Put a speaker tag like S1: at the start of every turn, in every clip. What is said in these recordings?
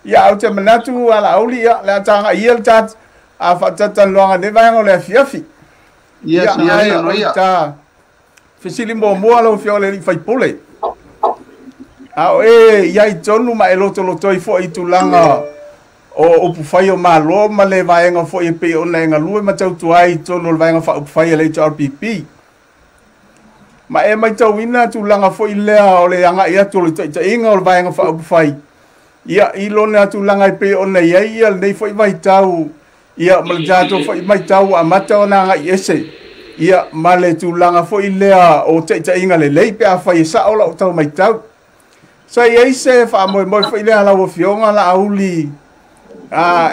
S1: ia au te manatu ala auli ia le tanga ia le tat a fatata loanga de vai ngole fiafi ia ia no ia ta fisili mo mo lo fiole li fai pole a ia I tonu ma eloto lo toi fo I tulanga o pufai o malo ma le vai nga fo I pe o na nga lu ma tau tuai tonu le vai nga fa pufai le RPP ma e mai tau ina tulanga fo I lea o le anga ia tolu te inga o le vai nga fa pufai ia ilona tulanga pe o na ia nei fo I vai tau ia maljato fo I mai tau a mata ona nga ese ia male tulanga fo I lea o te inga le lei pe a fai sa ola o tau mai tau sa ia se fa mo fo I lea la o fionga la auli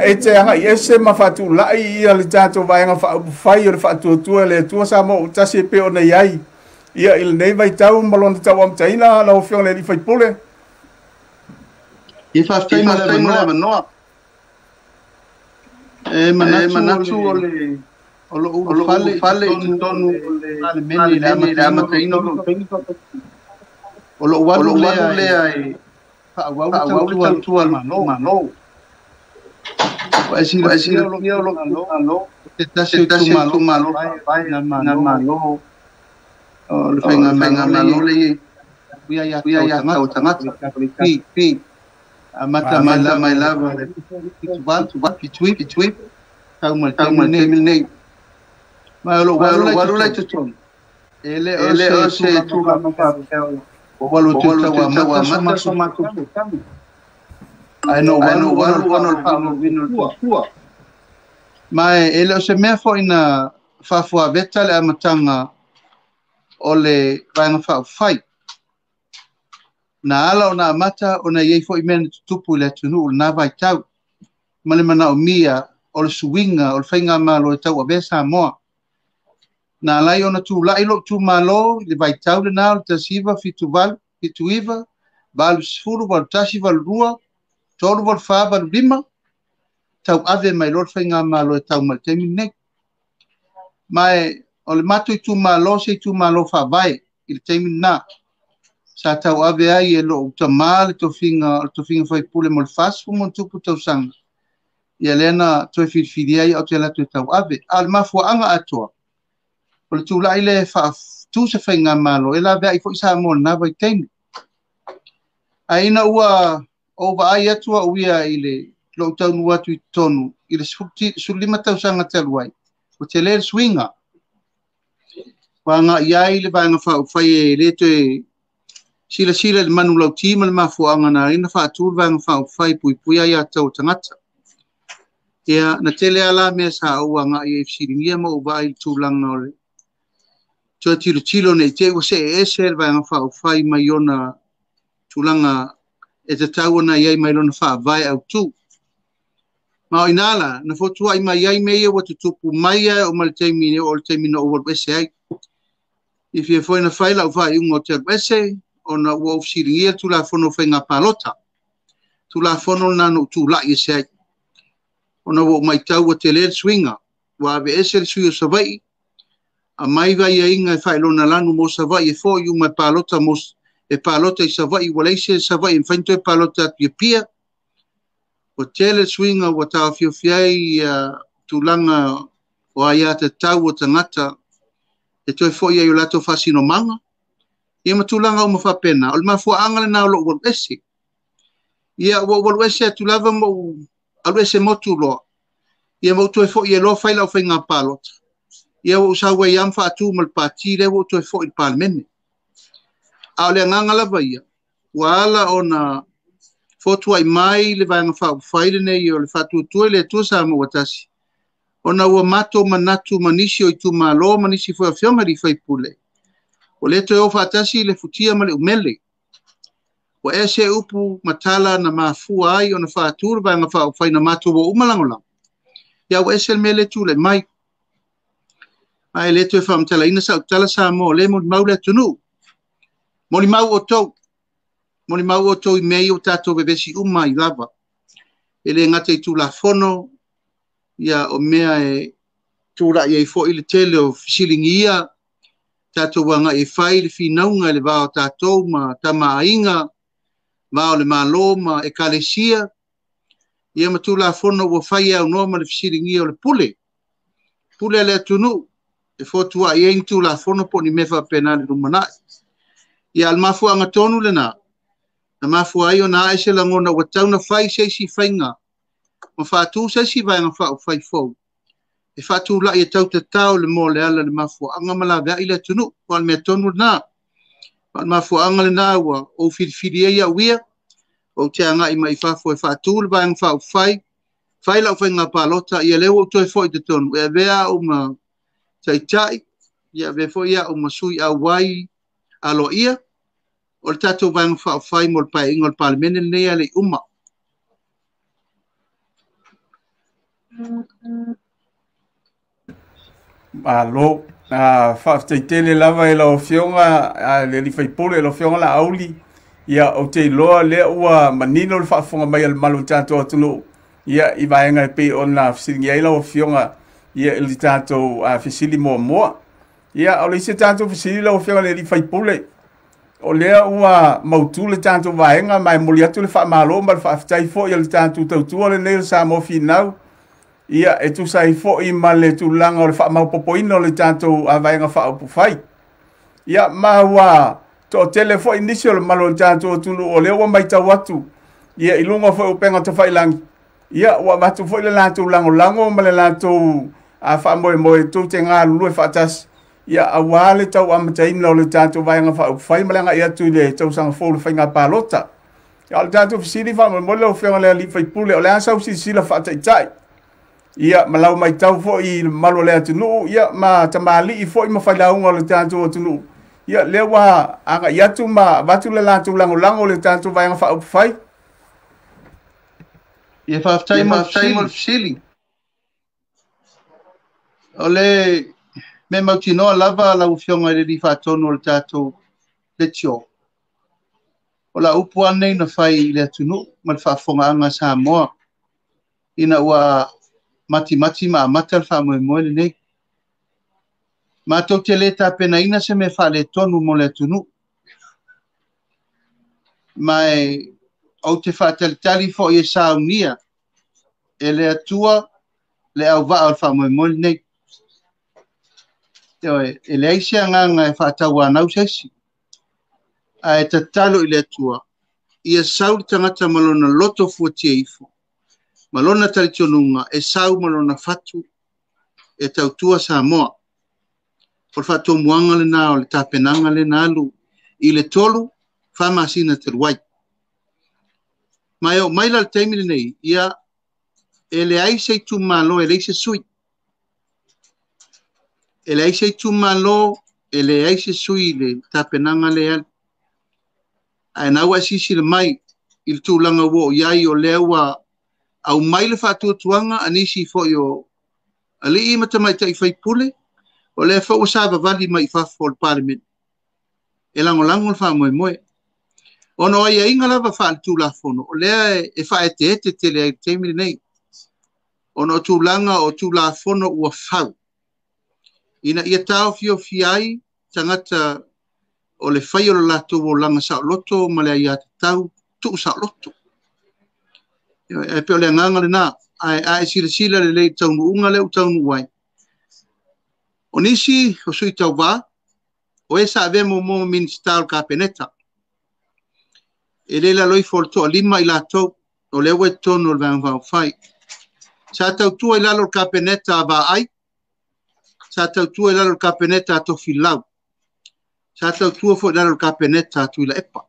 S1: e te anga ese ma fatu lai ia le tato vai nga fa fai o fa tu le tu sa mo tasi pe o na ia il nei vai tau malon tau am taina la o fionga le fai pole
S2: I fa fai ma le no manatu o lo fale I tonu le meni le ama taino o lo walu le ai fa walu tu al mano o asi lo te tasi tu malo na malo o le fenga malo le ya tau tangata pi mata mai lava tu pitui tau mal ne ma lo walu le tu ele o se tu o walu tu wa mata ai no walu pamo vino tua mai ele o se me fo ina fa veta le amatanga o le vanga fa fai na ala ona mata ona ye fo imen tupu le tunu na vai tau male mana o mia o le suinga o le fainga malo e tau abesa mo na lai ona tu lai lo tu malo le vai tau le na te siva fituiva bal sfuru bal tasi bal rua tolu bal fa bal lima tau ave mai lo fainga malo e tau mal temi nek mai o le matu tu malo se tu malo fa vai il temi na sa tau ave ai e lo tamal to finga fai pule mol fas fu mon tupu tau sang ia lena to fi ai o te la tau ave al mafu anga atoa o le tu lai le fa tu se fainga malo e la ve ai fo sa mo na vai temi aina ua o va ai atua uia ile lo tau nu atu tonu ile sulima tau sanga taluai o te le swinga wanga ia ile va nga fa fai le to sila le manu lau tima le mafuanga na ina fa atul vanga fa fai pui ai atau tangata ia na tele ala me sa uanga i siringia mo vai tulanga ole to tilo nei te o se esel vanga fa fai mai ona tulanga e te tau na iai mai lona fa vai au tu ma inala na fotu ai mai ai me o tupu mai o mal temi o no o bese ai if you foi na faila o vai un hotel bese ona wo siringia tu la fono fenga palota tu la fono na no tu la ise ona wo mai tau o tele swinga wa be ese suyo savai a mai vai inga failona lanu mo savai fo yu mai palota mos e palota I savai wala ise savai infante e palota pia o tele swinga wa ta fiai tulanga o aya te tau o tangata e toi fo ia lato fasino manga ia matulanga o mafapena o le mafuanga le na o lo ese ia o ese tu lava mo alu ese motu lo ia mo toi fo ia lo faila o fainga palota ia o sa we yam fa tu mal pati le o toi fo il palmene a le nganga lava ia wala ona fotu ai mai le vanga fa faile nei o le fatu tu le tu sa mo watasi ona ua mato manatu manisi o tu malo manisi fo fioma di fai pule o le to fa tasi le futia male umele o ese upu matala na mafu ai ona fa tur vanga fa fai na mato o umalangola ya o ese mele tu le mai ai le to fa mtala ina sa tala sa mo le mo maule tunu moli mau o to I mei o tato bebesi uma I lava ele ngate tu la fono ia o mea e tu la ia I fo ile tele o silingia tato wanga e fai le finaunga le vao tato ma tama ainga vao le maloma e kalesia ia matula fono ua fai au no ma le fisiringi o le pule le tunu e fotua ia intula fono po ni mefa pena le rumana ia al mafu anga tonu le na mafu ai ona ai se langona ua tauna fai se si fainga ma fatu se si vai nga fa fai fo e fatu la ia tau te tau le mo le ala le mafu anga mala va ile tunu po al me tonu na al mafu anga le na ua o fili ia wia o te anga i mai fafo e fatu le vai nga fa fai la fai nga palota ia le o toi foi te tonu e vea o ma tai ia ve foi ia o ma sui a wai alo ia o le tatou vai nga fai mo le pai ingol palmene nei ale uma
S1: Alo, whaafteitele lava e lau fionga, le li whaipole e lau fionga la auli, ia o te loa lea ua manino le whaafonga mai al malu tātou atunu, ia i vaenga e pe o na fisiringi ai lau fionga, ia ili tātou fisili moa, ia o le isi tātou fisili lau fionga le li whaipole, o lea ua mautu le tātou vaenga mai muli atu le whaamalo ma le whaaftai fo ia le tātou tautua le neil sa mo finau, ia e tu sai fo i male tu langa o le wha mau popoino le tātou a vaenga wha upu whai. Ia maua to telefo inisio le malo le tātou tunu o leo wa mai tau atu. Ia ilunga fo upenga to whai langi. Ia wa matu fo i le lātou lango ma le lātou a wha moe tu te ngā lulu e whaatas. Ia a wale tau amataina o le tātou vaenga wha upu whai malanga ia tu le tau sanga fo le whai ngā pālota. Ia le tātou fisiri wha moe leo whianga lea li whai pule o le ansau si sila wha taitai. Ia malau mai tau fo i malo le atunu ia ma tamali i fo i mafailaunga le tātou atunu ia lewa anga iatu ma watu le lātou lango le tātou vaenga wha upu whai
S2: ia whaaftai mo fsili o le me mautinoa lava lau fionga i li whaatono le tātou le tio o la upu anei na whai le atunu ma le whaafonga anga sa moa ina ua mati ma matal fa mo le nei ma to te le ta pena ina se me fa le tonu mo le tunu mai o te fa tali fo e saunia ele atua le au va al fa mo le nei ele ai se nga fa tawa na usesi ai te talo ile atua ia saul tangata malona loto fuatia ifo malona talitonunga e sau malona fatu e tautua Samoa. Por fatu muanga le na o le tapenanga le na alu i le tolu whamasina te ruai. Mai o maila le teimile nei, ia e le aise tu malo e le aise sui. E le aise tu malo e le aise sui le tapenanga le alu. Ai naua sisi le mai il tu langa wo iai o lewa au mai le fatu tuanga anisi fo yo ali i mata mai tai fai pule o le fa o sava vali mai fa for parliament e lango fa moe ono ai inga lava fa tu la fono o le e fa te le temi nei ono tu langa o tu la fono o fa ina ia tau fio fiai tangata o le fai o la tu o langa sa loto ma le ia tau tu sa loto e pe le nganga le na ai sila le tau unga le tau wai onisi o sui tau va o esa avemo mo minister capeneta e le la loi forto lima ila to o le we tono le van fai sa tau tu ila lo capeneta va ai sa tau tu ila lo capeneta to filau sa tau tu fo ila lo capeneta tu ila epa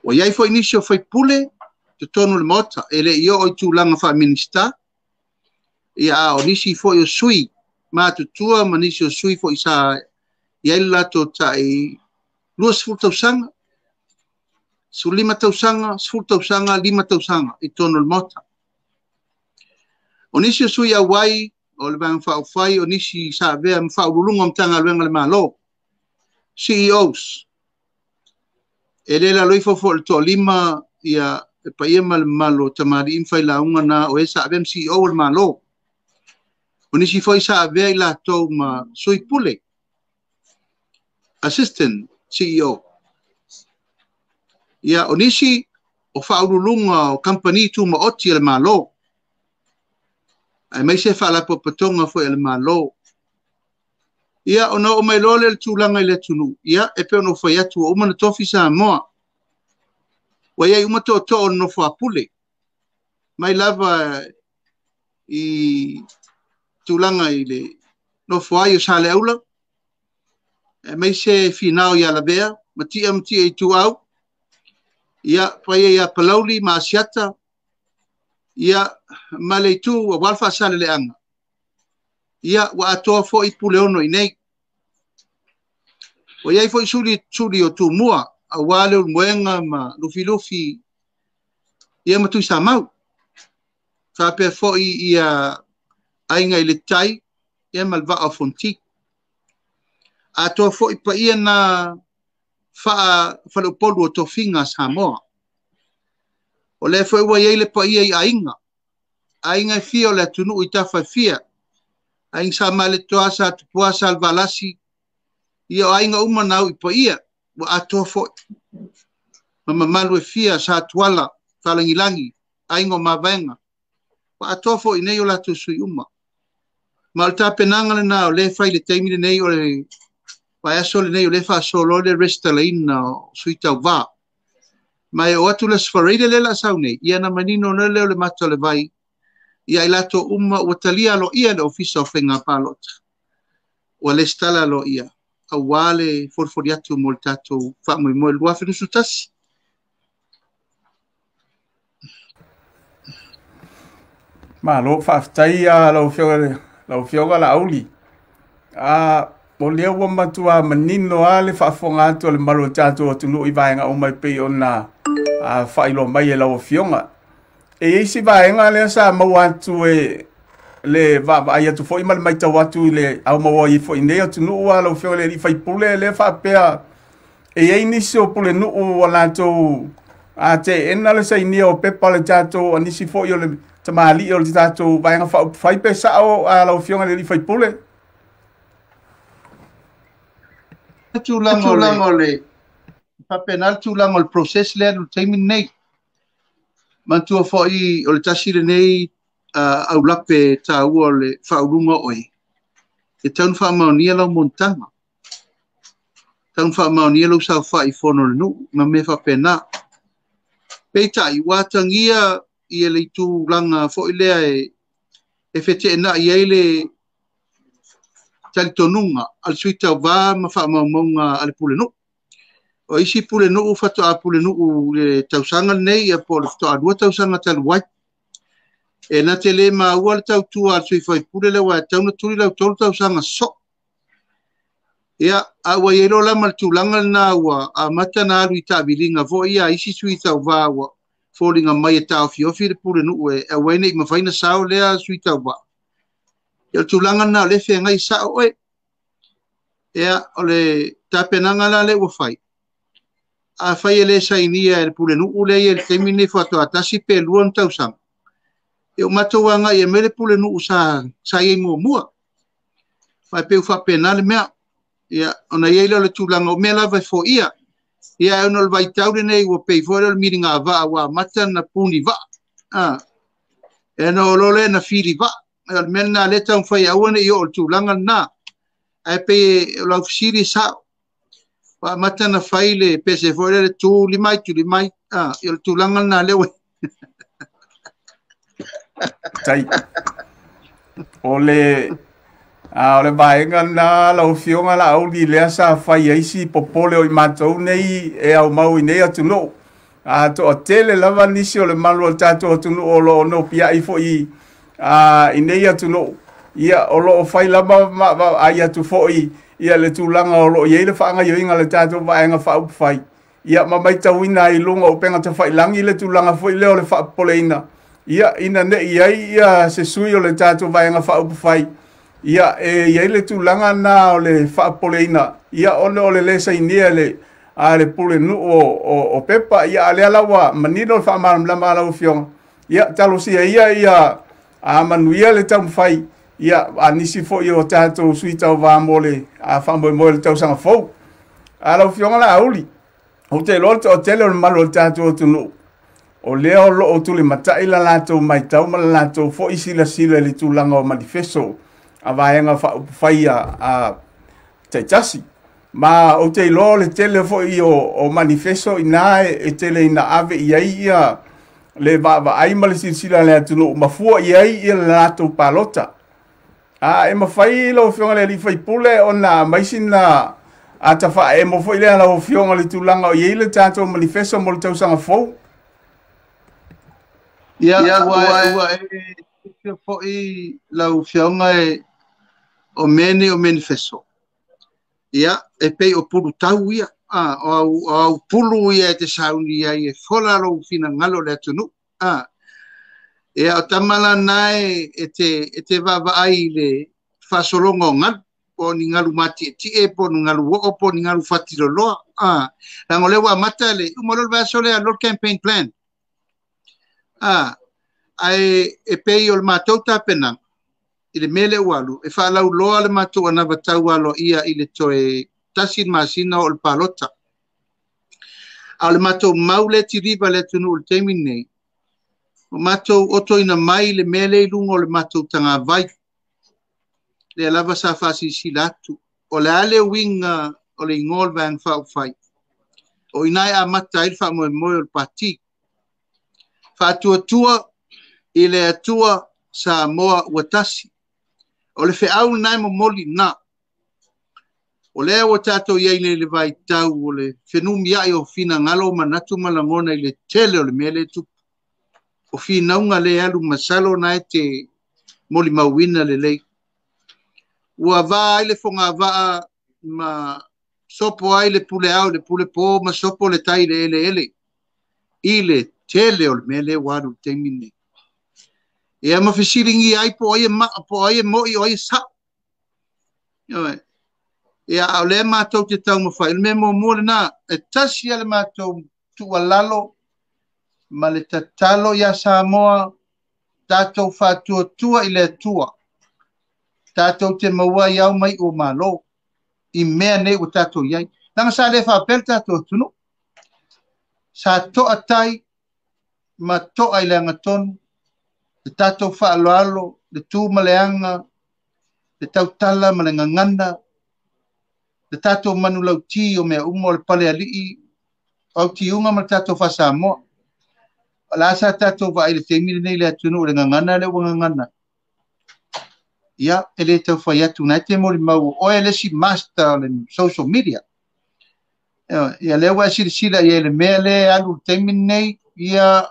S2: o iai fo inisio fai pule te tonu le mota ele io o tu langa fa minister ia o nisi fo yo sui ma tu tua manisi o sui fo isa ia la to tai luas fulta usanga su lima tau sanga fulta usanga lima tau sanga i tonu le mota o nisi o sui awai o le bang fa fai o nisi sa ve am fa ulunga mtanga lenga le malo CEOs ele la loifo fo to lima ia e paia malo tamari infai la unga na o esa avem CEO el malo onisi foi sa ave la to ma sui pule assistant CEO ia onisi o whaurulunga o company tu ma oti le malo. Ai mai se whala papatonga fo le malo. Ia ona o mai lole le tūlanga i le tunu. Ia e pe ono whai atu o umana tofi sa moa. Wa iai umato to ono whapule. Mai lava i tūlanga i le no whai o sa le aula. E mai se finao i ala bea. Matia i tu au. Ia whai ia palauli ma asiata. Ia male tu wa walfa sa le anga. Ia wa atoa fo i pule ono i nei. O iai fo i suri o tu mua. A wale o mwenga ma lufi. Ia matui sa mau. Whapea fo i ia ainga i le tai. Ia malva a fonti. Atoa fo i pa ia na whalupolu o tofinga sa moa. O le fo i wa iai le pa ia i ainga. Ainga i fia o le tunu i tawhai fia. Ainga sa male toa sa tupua sa alvalasi. Ia o ainga umanau i pa ia. Wa atoa fo. Mama malu e fia sa tuala. Whalangilangi. Ainga o mavenga. Wa atoa fo i nei o lato sui uma. Ma o ta penanga le nao le fai le teimi le nei o le. Wa aso le nei o le fa solo le resta le ina o sui tau va. Ma e o atu le sfareide le la sau nei. Ia na manino na leo le mato le vai. Ia i lato uma o talia lo ia le ofisa o whenga palota. O le stala lo ia. A wale forforiatu mo le tatou whaamui mo e lua whinusu tasi.
S1: Ma lo whaftai a lau whioga la auli. O leo wa matua manino a le whaafonga atu a le malo tatou o tunu i vaenga o mai pei o na whailo mai e lau whionga. E eisi vaenga le sa mau atu le ai atu foi mal mai tau atu le au maua i foi nei atu nuu ala ufeo le rifai pule le whapea e ei nisi o pule nuu ala tau a te ena le sainia o pepa le tatou a nisi foi o le tamali o le tatou vaenga whai pe sao ala ufeo le rifai pule
S2: tulango le papenal tulango le process le anu taimin nei mantua foi o le tasire nei au lape ta ua le whaurunga oi. E taun whaamaunia lau montanga. Taun whaamaunia lau sau whai whono le nu, ma me whapena. Peita i wātangia i e le tu langa fo i lea e whete ena i eile talitonunga al suita wā ma whaamaumaunga ale pule nu. O isi pule nu whato a pule nu le tausanga nei a po le whato a dua tausanga talu wai. E na te le ma ua le tau tua al sui whai pule le wa tau na turi lau tolu tau sanga so. Ia, a wa iero la mal tūlanga na ua a mata na alu i ta bilinga vo ia isi sui tau wā ua fōringa mai e tau fiofi le pule nu e a waine i mawhaina sao lea sui tau wā. Ia tūlanga na le whea ngai sao oe. Ia, o le tapenanga la le ua whai. A whai e le sainia e le pule nu le i e le teimine whato atasi pe luan tau sanga. E o matauanga i e mele pule nuu sa iei mua. Mai peu whapena le mea. Ia, ona iei leo le tūlanga o mea lawa fo ia. Ia e ono le vaitaure nei ua pei fōre le miringa a vaa wa mata na puni vaa. E no lole na whiri vaa. E le mena leta un whai awane i o le tūlanga na. E pei lau fisiri sao. Wa mata na whai le pese fōre le tū limai. I o le tūlanga na lewe.
S1: Tai. Ole vaenga na lau fionga la auli lea sa whai eisi popole o i matou nei e au mau i nei atu no. To o tele lava nisi o le malu o tato atu no o lo no pia i fo i nei atu no. Ia o lo o whai lava ai atu fo i ia le tūlanga o lo i eile whaanga i inga le tato vaenga whaupu whai. Ia mamai tauina i lunga o penga te whai langi le tūlanga fo i leo le whaapole ina. Ia ina ne ia se sui o le tatou vaenga whaupu whai. Ia ia le tūlanga na o le whaapoleina. Ia o le lesa inia le pule nu o pepa. Ia ale alawa manino le whaamaram lama alau fionga. Ia talosia ia manuia le tau mwhai. Ia nisi fo i o tatou sui tau vāmole a whaamoi moe le tau sanga fau. Alau fionga la auli. O te lorte o tele o le malo le tatou tunu. o lea o loo tuli matai la latou mai tau ma la latou fo isila sila le tulanga o manifesto a vaenga faia a taitasi ma o te lo le tele fo i o manifesto ina e tele ina ave ia le va ai ma le sila le tulu ma fu ia la latou palota e ma fai lo fionga le fai pule ona mai sina ata fa e mo foi le la fionga le tulanga o ia le tato manifesto mo le tau sanga fo.
S2: Ia ua e foi lau fionga o manifesto. Ia e pei o pulu tau ia o pulu ia te sauni ia e fola lo fina ngalo le tunu. Ia o tamala nai e te vava ai le fasolongo ngal po ni ngalu mati ti po ni ngalu wo po ni ngalu fatilo lo la ngole wa mata le umolo va sole a Lord campaign plan. Ai e pei o matou tapena i le mele walu e fa lau loa le matou ana vatau walo ia i le toe tasi masina o le palota a le matou maule tiriva le tunu le temi nei o matou oto ina mai le mele ilungo le matou tanga vai le lava sa fasi silatu o le ale winga o le ingol vang fa fai o inai a mata il fa mo o le pati fa tua i le atua sa moa watasi o le feau nai mo moli na o le o tato ia le vai tau o le fenumi ai o fina ngalo manatu malangona i le tele o le mele tu o fina unga le alu masalo na te moli mawina le lei ua va le fonga va ma sopo ai le pule au le pule po ma sopo le tai le ele i le tele o le mele waru temine ia ma fisiringi ai po ai mo i oi sa ia o le matou te tau ma fai me mo na e tasi ale matou tu alalo ma le tatalo ia Samoa tatou fatuatua i le atua tatou te maua iau mai o malo i mea nei o tatou iai langa sa le whapel tatou tunu sa toa tai ma toa i le angatonu le tatou whaaloalo le tū maleanga le tautala ma le ngangana le tatou manu lau ti o mea umo le pale alii au ti unga ma le tatou whasamoa la sa tatou wa ile temile nei le atunu le ngangana le ngangana ia ele tau fa ya tu na te mo mau o ele si master le social media ia le wa si sila ia le mele alu temile nei ia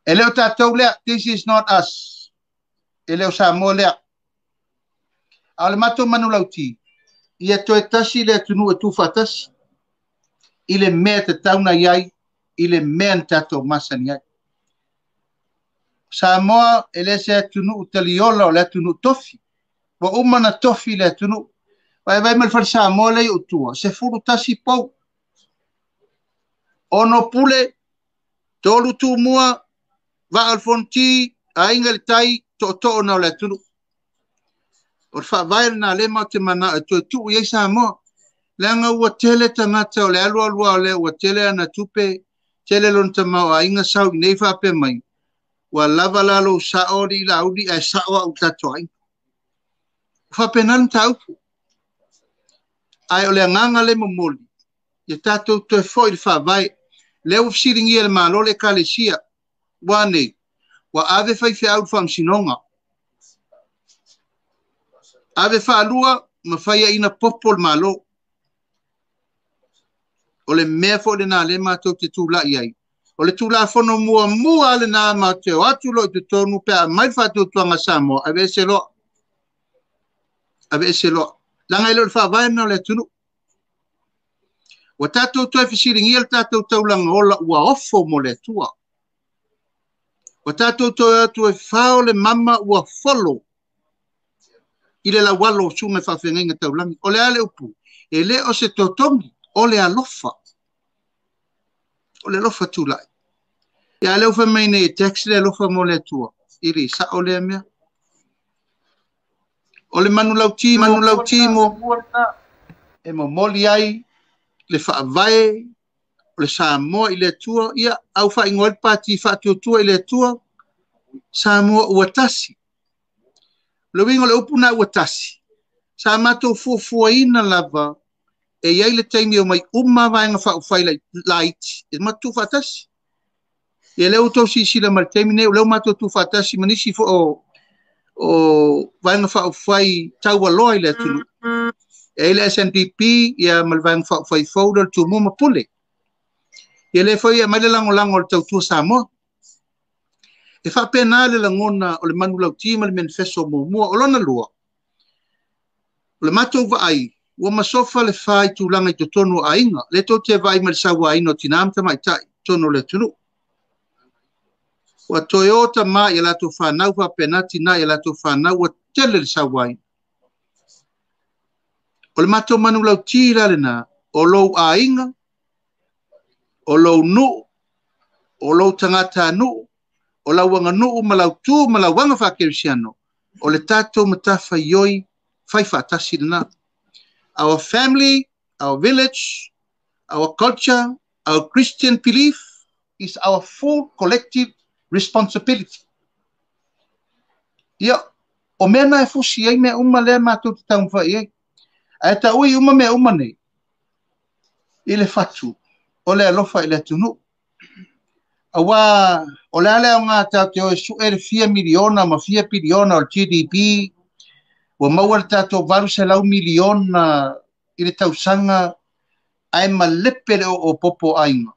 S2: ele o tatou le this is not us ele o sa mo le ale mato manu lauti ia to etasi le atunu e tu fatas ile me te tauna iai ile men tato masani ai Samoa ele se tunu utaliola le tunu tofi wa umana tofi le tunu vai mal far Samoa le utua se furu tasi pou ono pule tolu tu mua va alfonti ainga tai to na le tunu or fa vai na le ma te mana tu ye Samoa langa ua tele tangata o le alua le ua tele ana tupe tele lon tama ainga sau nei fa pe mai wa lava lalo saori la audi e sawa utatoi fa penal tau ai ole nganga le momoli ye tato to foi fa vai le ufsiringi el malo le kalesia wane wa ave fa fi out from sinonga ave fa lua ma fa ina popol malo ole me fo de na le ma to te tu la iai ole tu la fono mua le na ma te atu lo te tonu pe mai fa tu anga Samoa ave se lo la ngai lo fa vai na le tunu wa tatu to fisiringi el tatu taulang ola wa offo mo le tua wa tatu to fa le mama wa follow ile la walo sunga fa fenga taulang ole ale upu ele o se totongi ole alofa tu lai ya le ufa mai nei tax le alofa mo le tua iri sa ole mea ole manu lauti mo e mo moli ai le fa vai le Samoa i le tua ia au fa ingol pati fa tua i le tua Samoa ua tasi le wingo le upuna ua tasi sa matou fuafuaina lava e iai le taimi o mai uma vaenga whaufai laiti e matu fatasi e leo tau sisila ma le taimi nei leo matou tu fatasi manisi fo o vaenga whaufai taualoa i le tunu e le SNPP ia ma le vaenga whaufai fauda le tumu ma pule e le foi ia mai le lango le tautua Samoa e whapena le langona o le manu lauti ma le manifesto mua o lona lua o le matou vaai ua masofa le fai tulaga i totonu aiga le tou te vai ma le sauaina o tinā matamaʻitaʻi tono le tunu ua toe o tamā ia latou fanau faapena tinā ia latou fanau ua tele le sauaina o le matou manu lauti la lenā o lou aiga o lou nuu o lou tagata nuu o lauaga nuu ma lautū ma lauaga faakerisiano o le tatou matafa ioi fai faatasi lenā our family, our village, our culture, our Christian belief is our full collective responsibility. Ia, o mena e fusi ai mea uma lea mātou te taumwhai ai. A ta ui uma mea uma nei. I le fatu, o le alofa i le tunu. Awa, o le alea o ngā tau te oe su ere 4 miliona ma 4 biliona o le GDP, ua maua le tātou varu se lau miliona i le tausanga ai ma lepe le o popo ainga.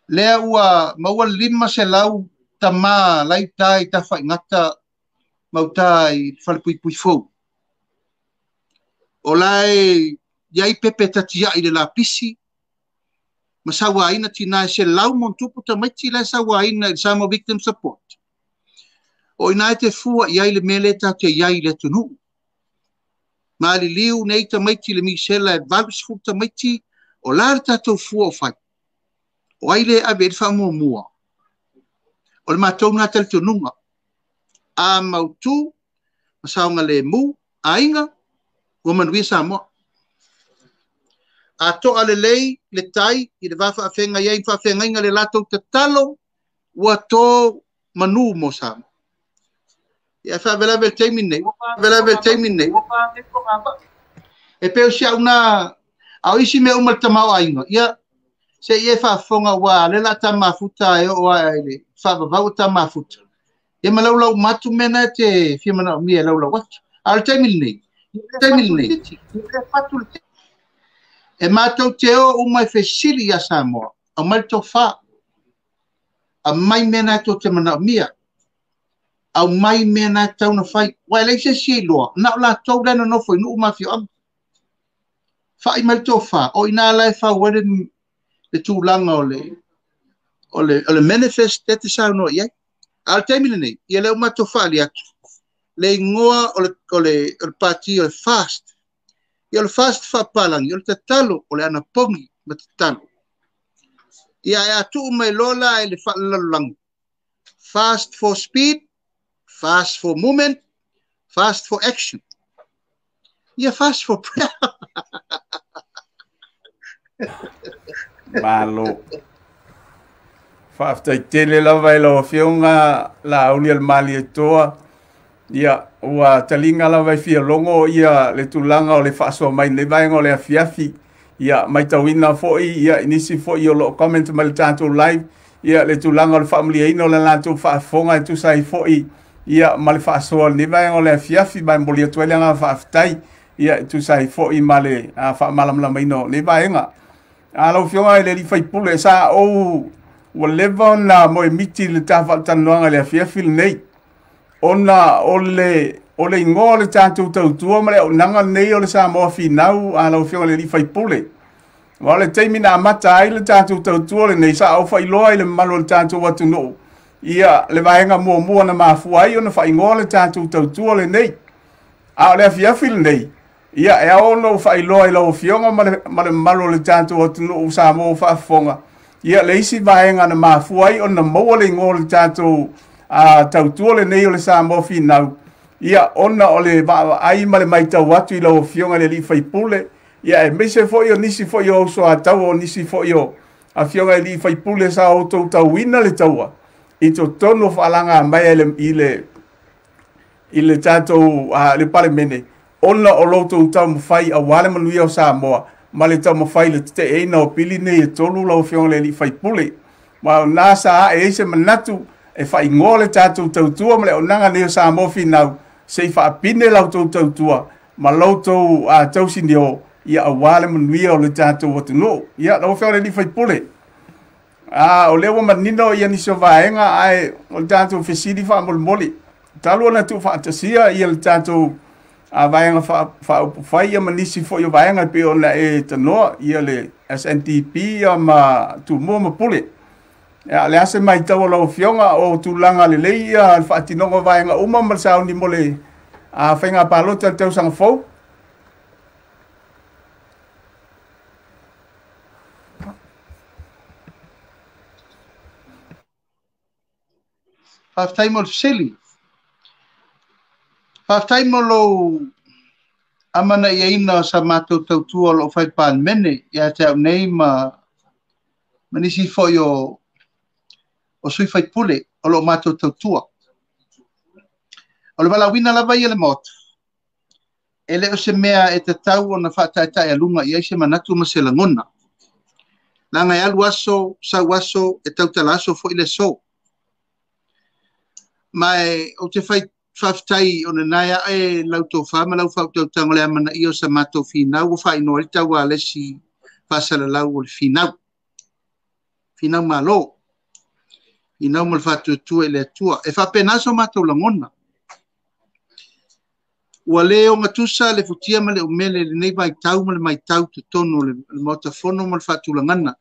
S2: Lea ua maua 5 se lau tamā lai tai ta whaingata mautai whalepui fau. O lai iai pepe tatia i le lapisi ma sawaina tina se lau montupu tamaiti lai sawaina i Samoa Victim Support. O ina te fua iai le mele ta te iai le tunu. Ma li liu nei ta maiti le misela e valus fu ta maiti o la ta to fua o fai. O ai le ave fa mua. O le matou na tel tununga. A mautu masaunga le mu ainga o manui Samoa. A to ale lei le tai i le vafa afenga iai fa afenga inga le latou te talo ua to manu mo Samoa. Ia fa vela temine e pe sia una au isi me uma tamau ainga ia se ia fa fonga wa le la tama futa e o ai fa va tama futa e malau matu mena te fi mana mi lau wat al temine e mato te o uma fesili ya Samoa a malto fa a mai mena to te mana mia au mai mena tau na fai wa le se si lo na la tau le no foi no ma fi am fai mal to fa o ina la fa wele le tu langa o le manifest te sa no ia al termine nei ia le ma to fa li atu le ngoa o le parti o fast ia le fast fa palang ia te talo o le ana pongi ma te talo ia tu mai lola e le fa lang fast for speed, fast for movement, fast for action. Yeah, fast for prayer.
S1: Malo. Fafta tele la vai lo fiunga la uli al mali toa. Ia ua talinga la vai fia longo ia le tulanga o le faso mai le vai ngo le afiafi. Ia mai tawina foi ia inisi foi o lo comment mal tanto live. Ia le tulanga o le family ino la lanto fa fonga tu sai foi. Ia mal faso ni vai ngo le afiafi mai mbolia tuele nga faftai. Ia tu sai foi male fa malam la mai no le vai nga. Alo fiunga le li fai pule sa o wa levon na mo miti le tafa tanoanga le afiafi nei. Ona ole ngole tanto tautua male nanga nei ole sa mo finau ala fio le fai pule. Wale taimina mata ai le tanto tautua le nei sa o fai loa le malo tanto watu no. Ia le vaenga mo na mafuai ona fai ngole tanto tautua le nei. A le fia fil nei. Ia e ono fai loa le fio male malo le tanto watu no sa mo fa fonga. Ia le isi vaenga na mafuai ona mo le ngole tanto tautua le nei o le sa mo finau. Ia ona o le ai ma le mai tau atu i lau fionga le li fai pule. ia e mese fo yo nisi fo yo so atau o nisi fo yo a fionga li fai pule sa o tau wina le taua i to tono falanga mai ile tatou le palemene ona o loto tau mo fai a wale manuia o Samoa ma le tau mo fai le te eina o pili nei e tolu lau fionga le li fai pule ma na sa e se manatu e fai ngole tatou tautua ma le onanga nei o Samoa finau se fa apine lau tautua ma loto a tau sinio ia a wale manuia o le tatou watuno ia lau fionga le li fai pule o lewa manino ia ni so vaenga ai o tatou fesidi fa molmoli talu na tu fantasia ia le tatou a vaenga fa fai ia manisi fo yo vaenga pe ona e tano ia le SNTP ma tu mo ma pule ya le ase mai tau lo fionga o tu langa le leia fa tinongo vaenga uma ma sa ni mole a fenga palo tau sang fo
S2: half time of silly half time lo amana ia ina sa matou tautua lo fai pan mene ia te nei manisi fo yo o sui fai pule o lo matou tautua o le balawina lava ia le mot ele o se mea e te tau ona whaataita e alunga ia se manatu ma se langona langa e alu aso sa waso e tautala aso fo ile so mai o te fai whaftai o na naia e lautou whama lau whautau tango le amana i o sa matou finau o whai noa le tau a lesi whasala lau o le finau malo finau mo le whatutua i le atua e whapenaso matou langona ua le o ngatusa le futia ma le umele le nei mai tau ma le mai tau te tono le motafono ma le whatulangana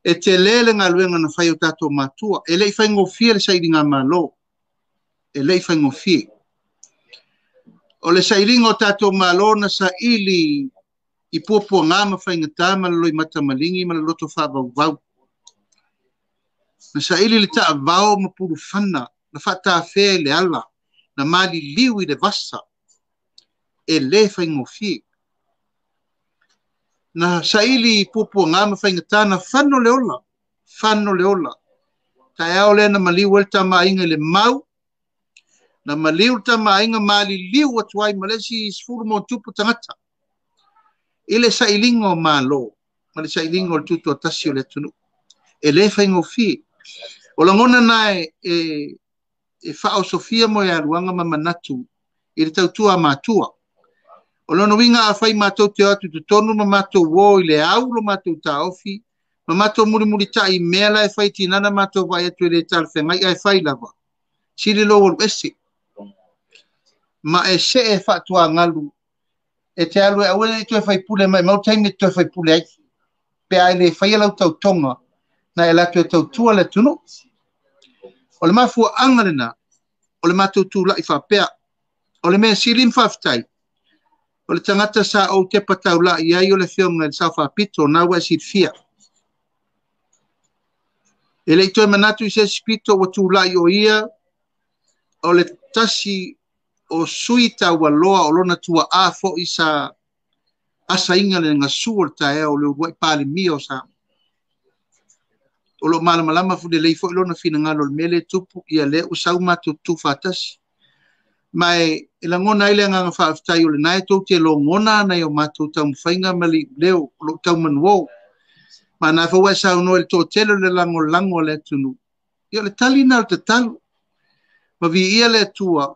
S2: e te lele ngā luenga na whai o tatou matua e lei whai ngofia le sairinga malo e lei whai ngofia o le sairinga o tatou malo na sa ili i puapua ngā ma whai ngatā ma le loi matamalingi ma le loto whavau na sa ili le taa vao ma puru whana na whata whea le ala na mali liu i le vasa e le whai ngofia na saili pupu ngā mawhainga na whano le ola tai ao le na maliu elta mainga le mau na maliu ta mainga mali liu atuai malesi sfuru mo tupu tangata ile sailingo malo ma le sailingo tutu atasi o le tunu e le whaingo fi o langona nae e whao Sofia mo e aruanga mamanatu i le tautua matua o lono winga a whai mātou te atu tu tonu ma mātou wō i le au lo mātou ta ofi ma mātou muri ta i mea la e whai tinana mātou vai atu e le tal whengai ai whai lava siri lo o esi ma e se e whatua ngalu e te alu e awele tu e whai pule mai mau taimi tu e whai pule ai pe ai le whai alau tau tonga na e latu e tau tua le tunu o le mafua angarena o le mātou tu la i whapea o le mea sirim whaftai o le tangata sa o te patau la i ai o le whionga le sau whapito na ua si fia. E le itoe manatu i se spito o tu la i o ia o le tasi o sui ta ua loa o lona tua a fo i sa asa inga le ngasu o le tae o le uai pāle mi o sa. O lo malamalama fu de leifo i lona fina ngalo le mele tupu i a le usau matu tu fatasi. Mai ila ngona ile nga whaafitai o le nai tau te lo ngona nei o mātou tau mwhainga mali leo lo tau manuo. Ma nā whaua sa uno ele tō telo le lango le tunu. Ia le tali nā te talu. Ma vi ia le tua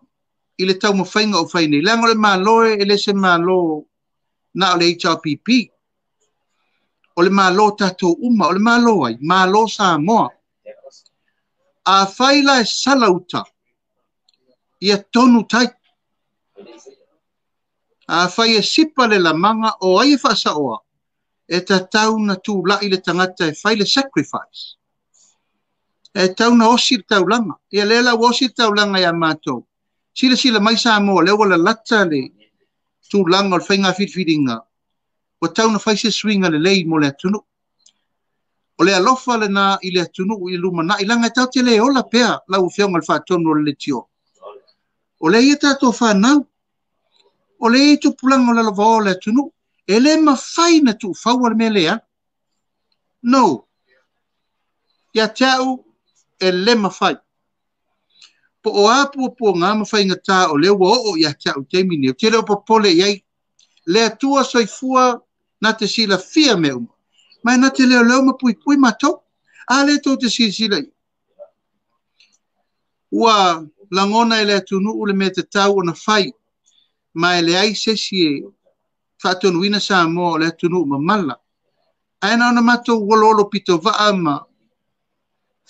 S2: i le tau mwhainga o whaine. Lango le māloe ele se mālo na o le HRPP. O le mālo tātou uma, o le mālo ai, mālo Samoa. A whaila e salauta. Ia tonu tai. A whai e sipa le la manga o ai whasa oa. E ta tau na tū lai le tangata e whai le sacrifice. E tau na osi le tau langa. Ia lela osi le tau langa ia mātou. Sila mai Samoa lewa la lata le tū langa o le whainga whitwhiringa. O tau na whai se swinga le lei mo le atunu. O le alofa le na i le atunu i lumana i langa tau te le ola pea lau whionga le whaatono le tio. O le ia tātou whanau. O le ia tupulanga o le lava o le atunu. ele mawhai na tu whawar me lea. No. Ia teau ele mawhai. Po o apu po ngā mawhai ngata o leo o ia teau teimi neo. Te leo po pole iai. Lea tua soifua na te sila fia me uma. Mai na te leo mapui pui matou. A le tō te sila i. Ua langona ele tunu ule me te tau o na whai. Mai le ai sesi e whātonuina sa mo le tunu mamala. Aina ona matou wololo pito waa ma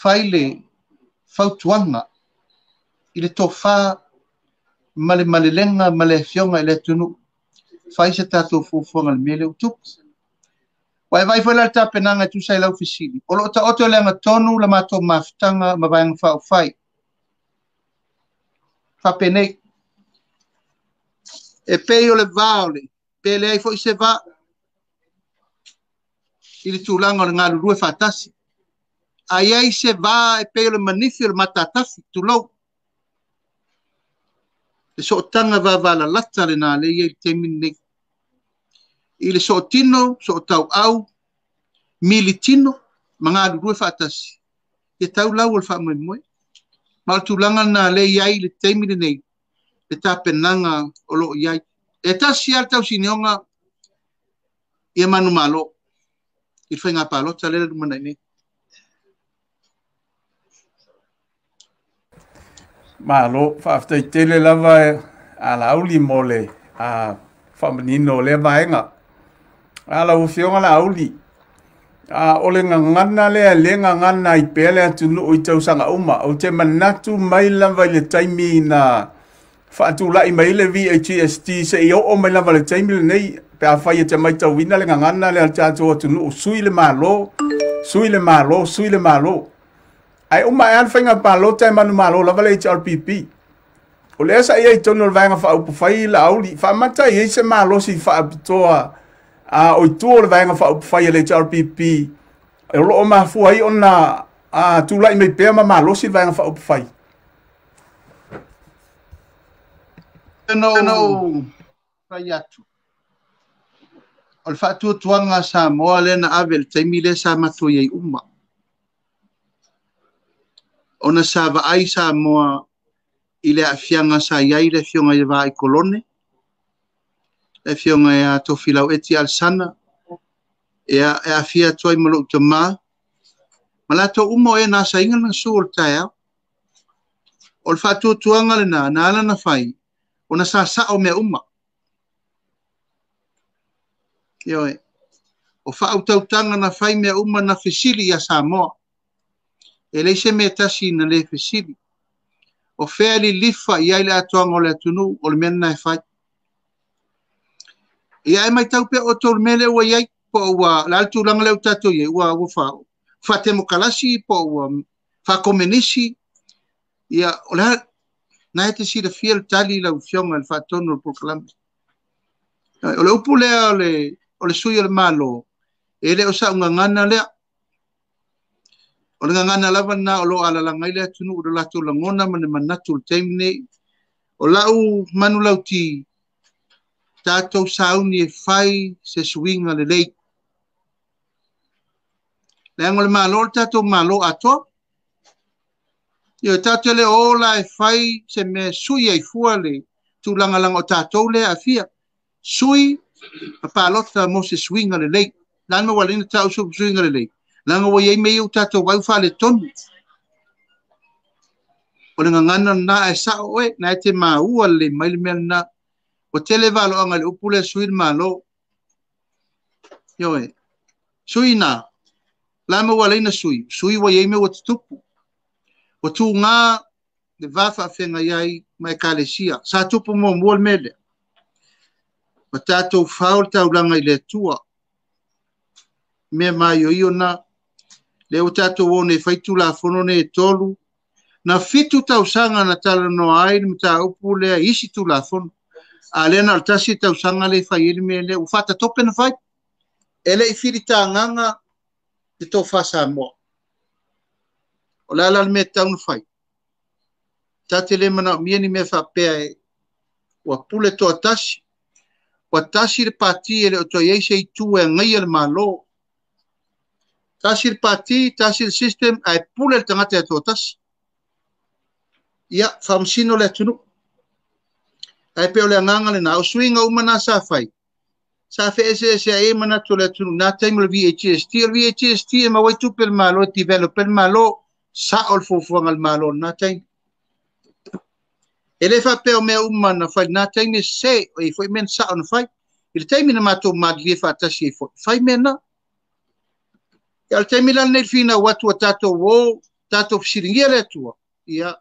S2: whaile whautuanga. I le tō whā male lenga male fionga i le tunu. Whai se tātou fufuanga le mele utupu. Wai vai whala ta penanga tu sai lau fisili. Olo ta oto lenga tonu la matou mafutanga ma vaianga whau whai. Whapenei. E pei o le vaole. Pe le ai fo i se va. I le tūlanga o le ngā lurue whātasi. Ai ai se va e pei o le manifi o le matatafi. Tūlau. Le so tanga va vala lata le nā le iei te minei. I le so tino, so tau au, mili tino, mga lurue whātasi. E tau lau o le whaamoi moe. Ma le tūlanga nā le iei le te minei. Le tāpenanga o lo iei. E tasi al tau sinionga ia manu malo. I whai ngā pālota lera rumana nei.
S1: Malo, whaaftei tele lava a la auli mole a whamanino le vaenga. A la ufionga la auli. A ole ngana le ngana I pele atunu o I tausanga uma. O te manatu mai lava I le taimi na whaatula I mai le VHST se I o mai lava le taimi le nei. Pe a whai e te mai tauina le ngana le al tātou atunu o sui le malo. Sui le malo, sui le malo. Ai uma e alwhainga palo te manu malo lava le HRPP. O le asa ia I tono le vaenga wha upu whai la auli. Wha mata I se malo si wha apitoa. O I tua le vaenga wha upu whai le HRPP. E lo o mafu ai ona tūlai mei pēr ma malo si vaenga wha upu whai.
S2: No, whai atu. O le wha tuanga sa moa le na avel taimi le sa matu iei uma. Ona sa vaai sa moa I le afianga sa iai le fionga I vai kolone. Le fionga e a tofilau eti al sana. E a fia toi malo utama. Malato umo e nasa inga na suol taia. O le whātua tuanga le na ala na whai. Ona sa o mea uma. Ioe. O whautautanga na whai mea uma na fisili ia sa moa. E leise me tasi na le fisili. O whēli lifa I aile atuanga o le atunu o le mena e whai. Ia e mai tau pe o tol mele ua iai po ua la altu langa leo tato iai ua whao. Whatemo kalasi po ua whakomenisi. Ia o le na e te si le fiel tali lau fionga le whatono le proklami. O le upu lea o le sui o le malo. E le o sa unga ngana lea. O le ngana lava na o lo ala langai lea tunu o le lato langona mane manatu le teimine. O lau manu lau ti tātou sauni e whai se suinga le lei. Le angole malo le tātou malo ato. Ia tātou le ola e whai se me sui e fua le tūlangalanga o tātou le a fia. Sui a pālota mo se suinga le lei. Langa walina tāu suinga le lei. Langa wa iei mei o tātou wau wha le tonu. O le ngangana na e sao e, na e te maua le maile mea na. O tele valo anga le upule sui le malo. Ioe. Sui na. Lama wa leina sui. Sui wa iei mea o tutupu. O tu ngā le vafa whenga iai mai kalesia. Sa tupu mo mua le mele. O tātou whaol taulanga I le tua. Mea mai o iona. Le o tātou one whaitu la whanone e tolu. Na fitu tau sanga na tala no ai ni mta upu lea isi tu la whanu. A lena altasi tau sanga le whai ili me le. Ufata tope na whai. Ele I whiri tā nganga te tō whasa moa. O la ala me tau na whai. Tate le mana mieni me whapea e ua pule tō atasi. Wa tasi le pati ele o toi ei se tu e ngai le malo. Tasi le pati, tasi le system ai pule le tangata e tōtasi. Ia, whamsino le tunu. Ai peo le anganga le na, o swinga umana sa fai. Sa fe ese e mana to le tunu, na taimo le VHST, le VHST e mawai tupe le malo, develop le malo, sa ol fufuanga le malo, na taimo. Ele fa peo mea umana fai, na taimo se, e foi men sa on fai. Il taimi na matou madlie fa tasi e fai mena. Ya il taimi la nei fina watu o tato fisiringia le tua. Ia,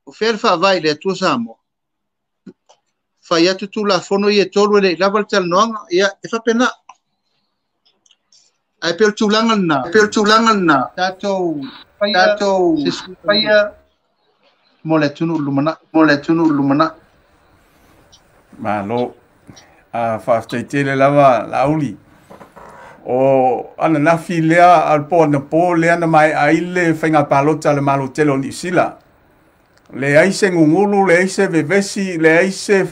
S2: o fer fa vai le tua samo. Fai atu tu la fono i e tolu ele lava tal noanga, ia, e fa pena. Ai pel tulangan na. Tato, faya, mole tunu lumana.
S1: Malo. Whafteitele lava lauli. O ana nafi lea alpo na po lea na mai aile whainga palota le malo telo ni sila. Le aise ngungulu, le aise vevesi, le aise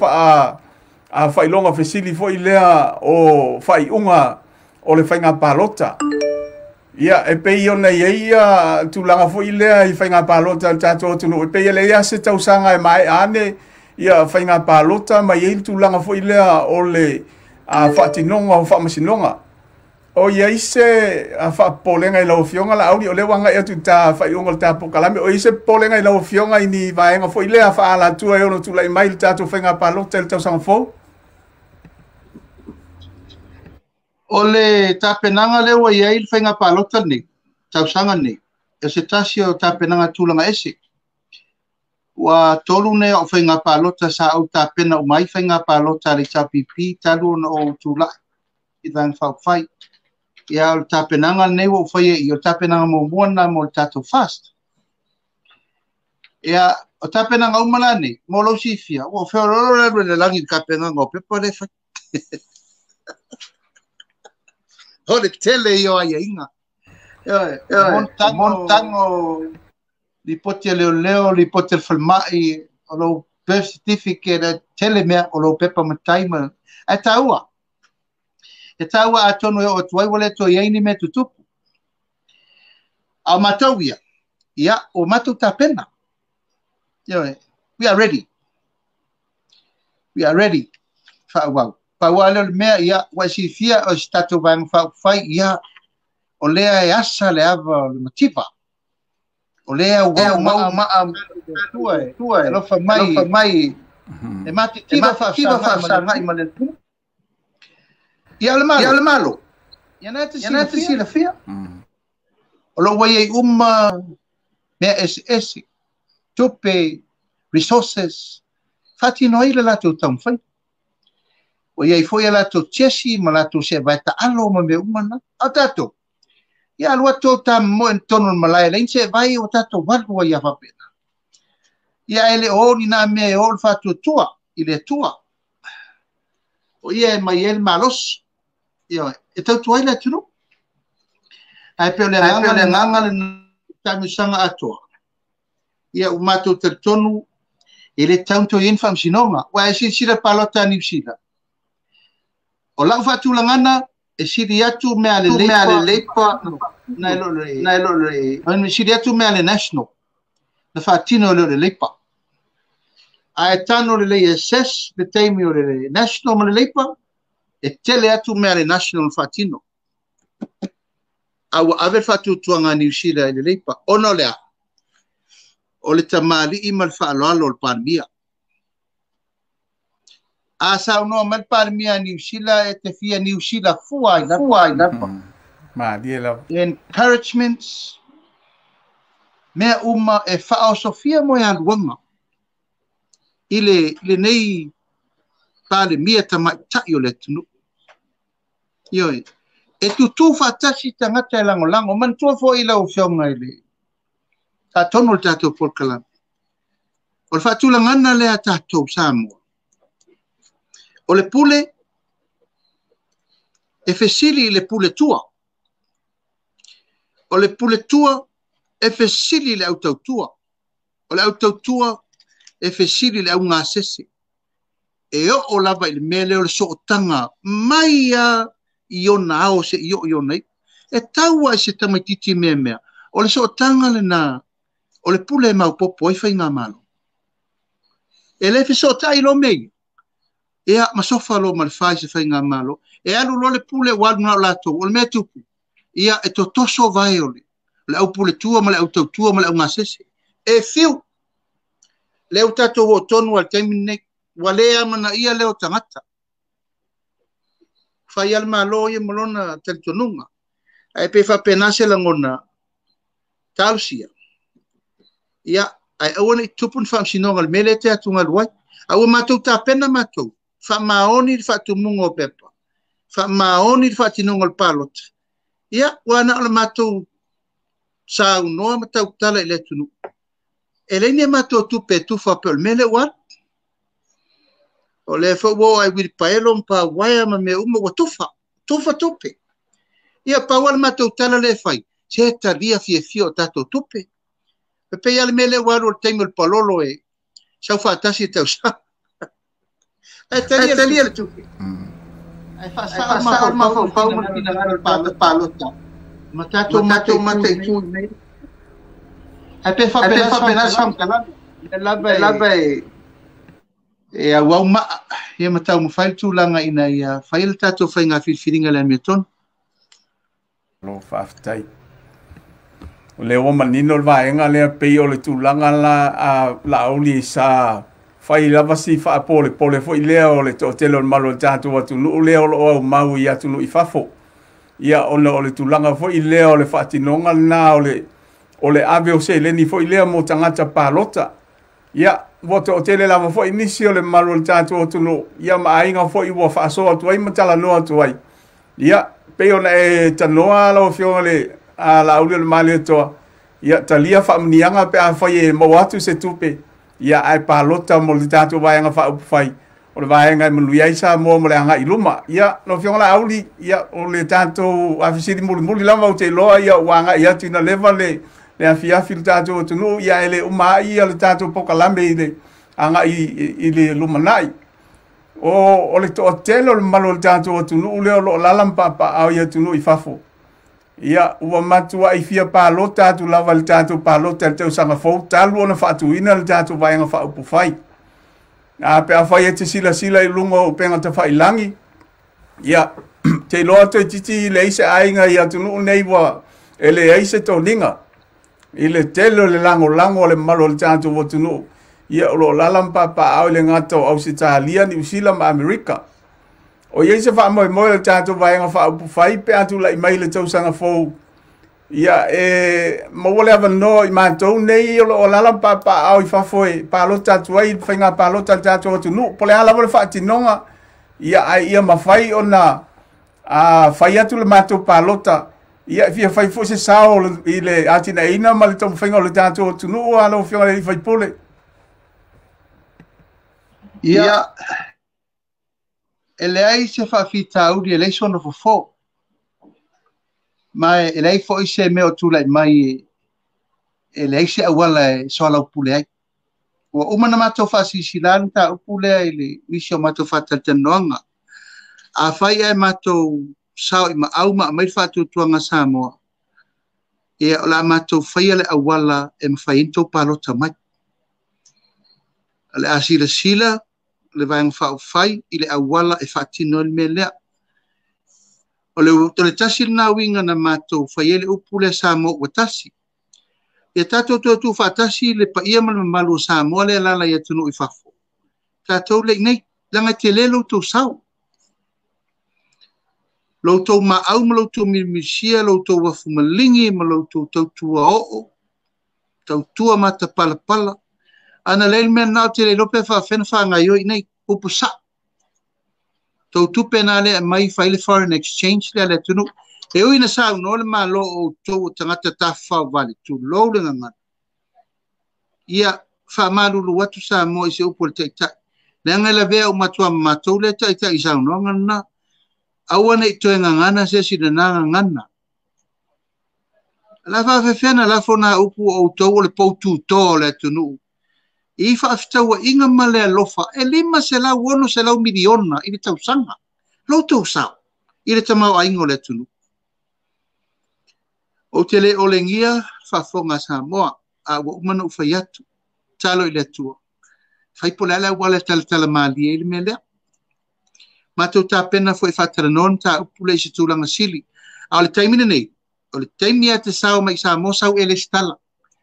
S1: whailonga fesili fo ilea o whaiunga o le whainga palota. Ia, e pei ona ia tulanga fo ilea i whainga palota tato tunu. E pei le ia se tausanga e mai ane ia whainga palota mai ei tulanga fo ilea o le whaatinonga o whaamasinonga. O ia ise whaapolenga i lau fionga la auri o le wanga ea tu ta whaiunga le ta pokalame. O ise polenga i lau fionga i ni vaenga fo ilea whaala tua e ono tula i mai le tato whainga palota le tausanga fo.
S2: O le tapenanga le wa ia il whainga palota ni, tausanga ni. E se tasi o tapenanga tulanga ese. Wa tolu ne o whainga palota sa au tapena o mai whainga palota le tapipi talu o tula i dhan whai. Ia o tapenanga ne o whaia i o tapenanga mo muana mo tato fast. Ia o tapenanga umalani, mo lo sifia, o whiororo le langi tapenanga o pepa le whai. O le tele i o aia inga. Montango li poti leo, li poti falmai, o lo birth certificate, tele mea, o lo pepa mataima. E taua. E taua atono e o tuai wale to iaini me tutupu. A matau ia. Ia, o matau ta pena. We are ready. We are ready. Whauau. Pawale mea ia, wasi fia o statu vang whai ia, o lea e asa le ava le matipa. O lea wau maa tua e lofa mai e mati tiva whaasanga i male. Ia le malo. Ia nete si le fia. O lo wai e mea esi. Tupe, resources. Fati no i le lato tau whai. O iai foi ala to chesi ma la to se vai ta alo ma me umana a tato ia lua to ta mo en tono malai le se vai o tato valu ia fa pena ia ele o ni na me o fa to tua ile tua o ia mai el malos ia e tau tua ile tuno ai pe le nganga le ta mi sanga ato ia o mato te tonu ile tanto infam sinoma wa si sira palota ni sira o lau whatulangana e siri atu mea le leipa na ilo le siri atu mea le national na whatino le leipa a e tano le lei SS le teimi o le national ma le leipa e tele atu mea le national whatino a wa ave whatutuanga New Zealand le leipa ono lea o le tamali ima le whaaloalo le pandemia asa no mal parmia New Zealand e te fia New Zealand fuai la
S1: ma diela
S2: encouragements me uma e fa Sofia mo ya luanga ile nei pale mia tama tayo le tunu yo e tu fa tasi tanga te lango man tu fo ila o fionga ile ta tono tato polkala o fa tu langana le tato samo o le pule e fesili le pule tua. O le pule tua e fesili le autau tua. O le autau tua e fesili le au ngā sese. e o lava i le mele o le soʻotaga mai a i ona ao se i o nei e taua i se tamaitiiti mea o le soʻotaga lena o le pule e maupopo ai faigā malo e lē fesoʻotaʻi lo mei ia masofa lo ma le fai se faigā malo e alu lo le pule ua alu na o latou o le mea tupu ia e totoso vai o le au pule tua ma le au tautua ma le au gasese e fiu le au tatou o tonu al taimi nei ua lē amanaʻia le o tagata fai ale malo ia ma lona talitonuga ae pe faapena se lagona tausia ia ae aua neʻi tupu na faamasinoga le mele te atugalu ai aua matou tapena matou faamaoni le faatumuga o pepa faamaoni le faatinoga o le palota ia ua na o le matou saunoa ma tautala i le atunuu e leini e matou tupe e tufa pe o le mele ua o le foʻua ai wilipaelo ma pauaia ma mea uma ua tufa tupe ia paua le matou tala le fai se talia fiafia o tatou tupe pepei a le mele ua alu o le taimi o le palolo e sau faatasi e tausa e talia le tupe ai faasao ma faufau ma tinagalo le palota ma tatou mata i tui nei ai pe faapena samkalani lava e auau maa ia matau mafai le tulaga ina ia fai le tatou faiga filifiliga le amia tonu
S1: lo faafetai o le ua manino le vaega lea pei o le tulaga la laauli sa fai lava si faapolepole foʻi lea o le toʻatele o le malo o le tatou atunuu lea o loo aumau i atunuu i fafo ia ona o le tulaga foʻi lea o le faatinoga lenā o le ave o seileni foʻi lea mo tagata palota ia ua toʻatele lava foʻi nisi o le malo o le tatou atunuu ia ma aiga foʻi ua faasoa atu ai ma talanoa atu ai ia pei ona e tanoa lauafioga le laauli o le maliatoa ia talia faamaniaga pe a fai e mau atu se tupe ia ae palota mo le tatou vaega faaupu fai o le vaega e manui ai sa moa mo le agaʻi luma ia lauafioga laauli ia o le tatou afisili mulimuli lava o te iloa ia ua agaʻi atu ina leva le afiafi le tatou atunuu ia e le uma ai ia le tatou pokalame i le agaʻi i le lumanaʻi o le toʻatele o le malo o le tatou atunuu lea o loo lala ma paapaao i atunuu i fafo ia ua matuaʻifia palota atu lava le tatou palota le tausaga fou talu ona faatuina le tatou vaega faaupu fai a pe a fai e te silasila i luga o pega tafailagi ia te iloa atu e titi i leai se aiga i atunuu nei ua e leai se toliga i le tele o le lagolago o le malo o le tatou atunuu ia o loo lala ma paapaao i le gata o ausitalia niusila ma amerika o iai se faamoemoe le tatou vaega faaupu fai pe atu lai mai le tausaga fou ia e maua le avanoa i matou nei o loo lala ma paapaao i fafo e palota atu ai faiga palota le tatou atunuu po le a lava le faatinoga ia ai ia mafai ona fai atu le matou palota ia fia fai foʻi se sao i le atinaina ma le taumafaiga o le tatou atunuu a lauafioga le faipule
S2: ia e leai se faafitauli e leai sona fofō ma e leai foʻi se mea o tulaʻi mai e leai se auala e soalaupule ai ua uma na matou faasilisila le taupu lea i le isi o matou faatalitanoaga afai ae matou sao i maʻau maʻamai le faatuatuaga Samoa ia o le a matou faia le auala e mafai ina tou palota mai a le a silasila le vaega faaufai i le auala e faatino le mea lea o le tasi lenā uiga na matou fai ai le upu le Samoa ua tasi ia tatou tuatu faatasi le paia ma le mamalu o Samoa le alala ia tunuu i fafo tatou leʻi nei laga te lē loutou sau loutou maʻau ma loutou milimilisia loutou afumaligi ma loutou tautua oo tautua matapalapala ana lei mea na o te leilo pe faafena faagaio i nei upu saʻi tou tupe na lea mai fai le foreign exchange lea le atunuu e ui na saunoa le malo o outou o tagata tafaovali tulou le gagana ia faamalulu atu Samoa i se upu o le taʻitaʻi le aga lavea o matua ma matou le taʻitaʻi saunoaga lanā aua neʻi toe gagana se silanā gagana la faafeafeana lafo na upu o outou o le poututō o le atunuu I whaaftau inga male alofa, e 5 se lau 1 se lau miliona i le tausanga. Lo tau sao, i le tamau aingo le tunu. O te le olengia, whaafonga Samoa, a wa umana ufai atu, talo i le tua. Whaipola ala wale tala maali e le mea lea. Mātou tā pena fo e whatara non, tā upule i se tūlanga sili. A o le taimina nei, o le taimia te sao mai Samoa sau e le stala.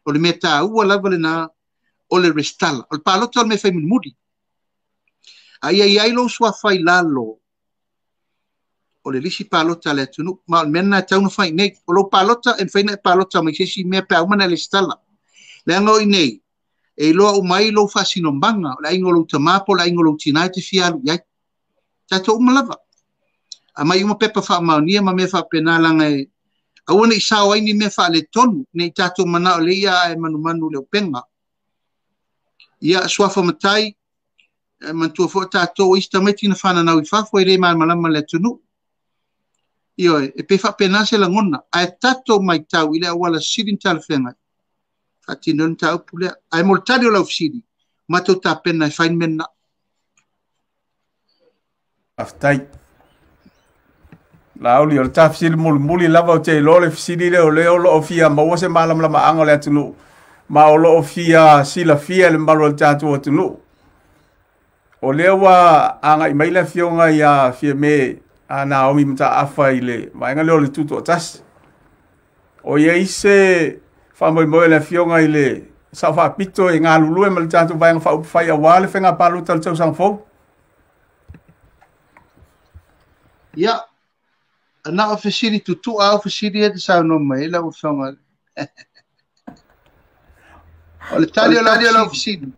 S2: O le mea tā ua lava le nā, o le restala. O le pālota o le mea whai muri. Ai ai ai lo sua whai lalo. O le lisi pālota le atunu. Ma o le mena tauna whai nei. O lo pālota en whaina e pālota mai sesi mea pe aumana le stala. Le ango i nei. E loa o mai lo whasino mbanga. O le aingo lo tamapo, le aingo lo tinai te fialu. Iai. Tato umalava. A mai uma pepa wha maunia ma mea wha penalanga e. Awana i sao ai ni mea wha le tonu. Nei tato mana o le ia e manu leo penga. Ia swafa matai. Mantua fo tato o ista mai tina whana nau I whafo e re mai malama le tonu. Io e pe wha pena se la ngona. Ai tato mai tau I le awala sirin tala whengai. Ati non tau pulea. Ai moltari o lau siri. Mato ta pena I whain mena.
S1: Aftai. Lauli o le tafsiri muli lava o te lo le fisiri le o leo lo o fia maua se malam lama anga le atunu. Ma o lo o fia sila fia le malu le tatu atunu. O leo wa anga I maila fionga ia fia me a Naomi mta afa I le. Ma inga leo le tutu o tas. O ia ise whamoi moe le fionga I le. Sa wha pito I ngā lulue ma le tatu vai ngā whai a wale whenga palu tal tau sang fau.
S2: Ia. Na o fasiri tutu a o fasiri e te sao no mai la o whanga. O le tali o la fasiri.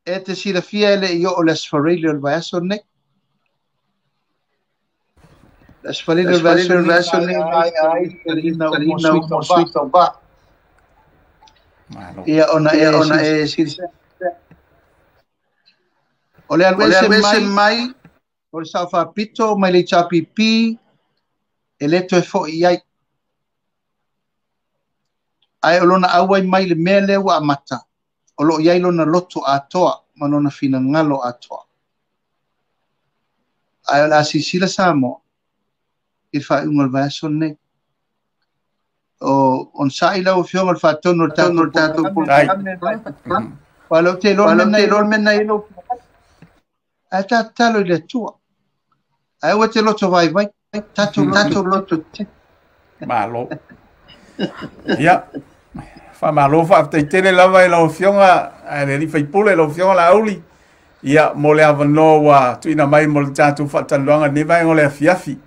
S2: E te sira fia ele I o le asfarele o le vaiaso ne. Le asfarele o le vaiaso ne. Tarina o mo suita o ba. Ia ona e siri. O le alwese mai. O le sao whapito mai le chapipi. E leto e fo I ai. Ai o lona awai mai le mea lewa a mata. O lo iai lona loto a toa. Ma lona fina ngalo a toa. Ai o la sisila Samoa. I wha ungal vaiaso nei. O on sa ila o fionga le whatono tato pulai. Walo te lor mena ilo. Ai ta talo I le tua. Ai o te loto vai. Tato loto te.
S1: Malo. Ia. Fa malo fa te tele lava I lo fionga. Ai le fai pule lo fionga la auli. Ia mo le avano wa tuina mai mo le tatu whataluanga ne vai ngole fiafi.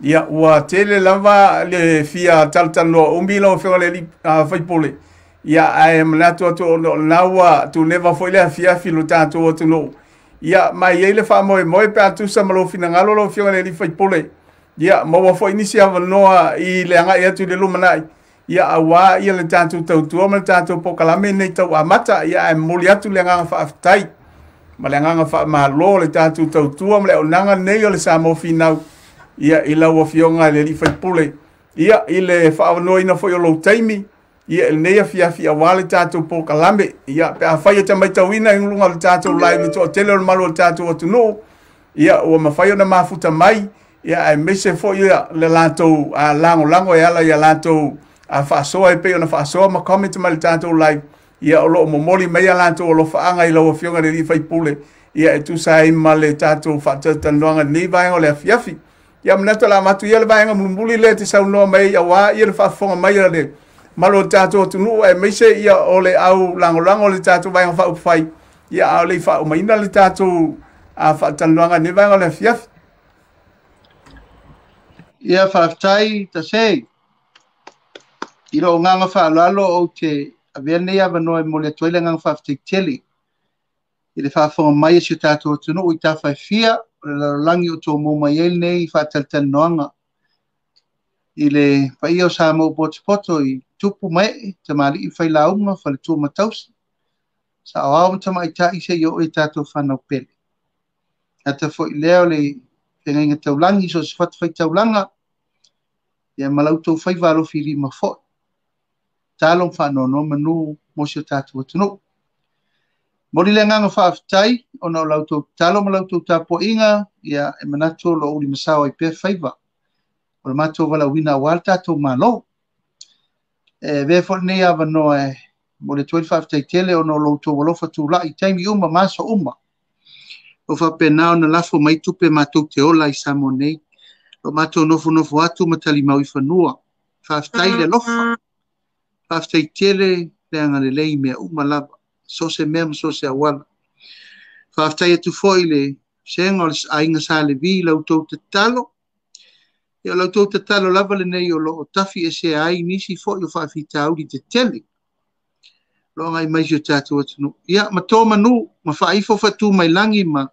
S1: Ia ua tele lava le fia taltalo umbi lo fionga le fai pule. Ia ai mlato to lawa tu never foi le fiafi lo tatu to no. Ia mai ele fa moe pe atu sa malo fina ngalo lo fionga le fai pule. Ia mo wa foi inisia vanoa I le anga ia tu le lumanai. Ia awa ia le tatu tau ma tatu pokalame nei tau amata ia ai moli atu le anga fa aftai. Ma le anga fa ma lo le tatu tau ma le onanga nei o le Samoa finau. Ia ila wa fionga le li fai pule. Ia ile fa no ina foi o lo taimi. Ia el nei fia wale tatu pokalame. Ia pe a fai ta mai tawina I lunga le tatu live to tele o malo le tatu atu no. Ia o ma fai na mafuta mai. Ia ai mese fo ia le lato a lango ia la ia lato a fa so e pe ona fa so ma comment ma le tatu live. Ia o lo mo moli mai lato o lo fa anga I lo fionga le li fai pule. Ia e tu sai ma le tatu fa tandoanga ni vai o le fiafi. Ia mnato la matu ia le vai ngambuli le te sau no mai ia wa ia le fa fonga mai le malo tatu tu no e mese ia o le au lango le tatu vai fa fai. Ia o le fa o mai na le tatu a fa tandoanga ni vai o le fiafi.
S2: Ia whaftai ta sei. I lo nganga whalalo o te avene ia vanoe mo le toile nganga whaftai teli. I le whafonga mai e si tātou atuno o I tā whai fia o le langi o tō mō mai el nei I whataltan noanga. I le whai o sa mo poto I tupu mai te mari I whai launga whale tō matausi. Sa o au tama I tā I se o e tātou whanau pele. Ata fo I leo le whenga inga taulangi so se whai taulanga. Ia malau tō whai walo whiri ma fo. Tālong whanau no manu mo si o tātou atuno. Mori le nganga whaaftai, o na lautou talo ma lautou tapo inga, ia e manato lo uli masao i pe whaiva. O le mato wala wina wal tatou malo. Vefo nei ava no mo le 12 whaaftai tele o no lautou walofa tula i taimi uma maso uma. O whapenao na lafo mai tupe matou te ola i samo nei. O matou nofu atu matali mau i whanua. Whaaftai le lofa. Whaaftai tele le angale lei mea uma lava. So se mea so se awala. Whaaftai atu foi le senga o ainga sa le vi lautou te talo. Ia lautou te talo lava le nei o lo o tafi e se ai nisi foi o whaafita auri te tele. Lo ngai mai jo tātou atunu. Ia ma tō manu ma whaifo whatu mai langi ma